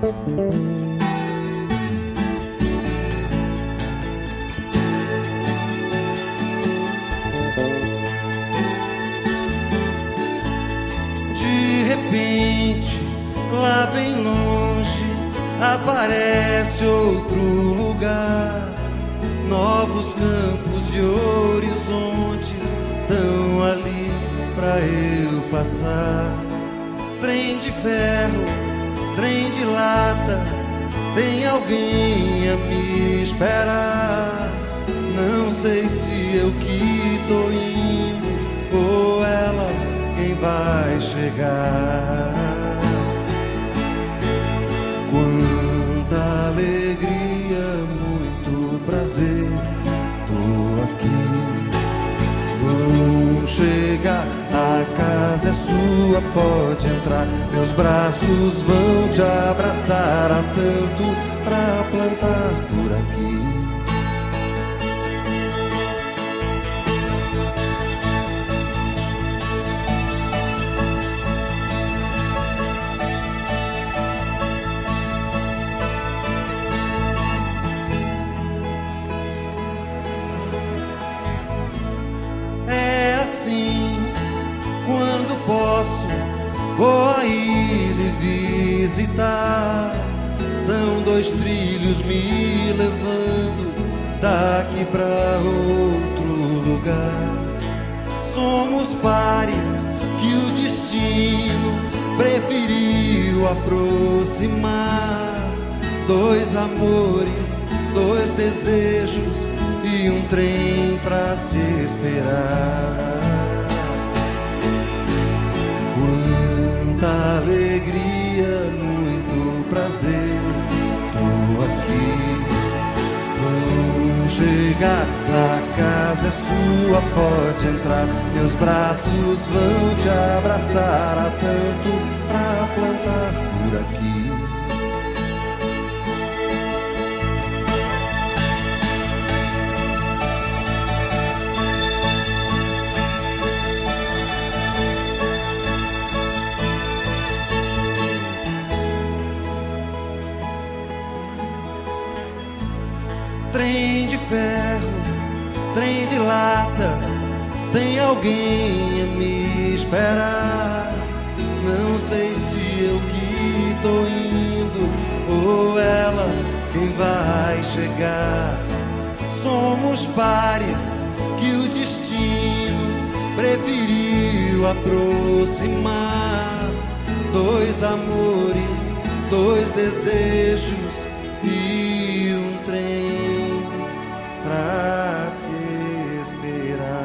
De repente, lá bem longe, aparece outro lugar. Novos campos e horizontes tão ali pra eu passar. Trem de ferro, trem de lata, tem alguém a me esperar. Não sei se eu que tô indo ou ela quem vai chegar. Quanta alegria, muito prazer, tô aqui. Vão chegar, a casa é sua, pode entrar. Meus braços vão te abraçar, há tanto pra plantar por aqui. Quando posso, vou aí lhe visitar. São 2 trilhos me levando daqui pra outro lugar. Somos pares que o destino preferiu aproximar. 2 amores, 2 desejos e um trem pra se esperar. Quanta alegria, muito prazer, tô aqui. Vão chegar, a casa é sua, pode entrar. Meus braços vão te abraçar, há tanto pra plantar por aqui. Trem de ferro, trem de lata, tem alguém a me esperar. Não sei se eu que tô indo ou ela quem vai chegar. Somos pares que o destino preferiu aproximar. 2 amores, 2 desejos e um trem pra se esperar.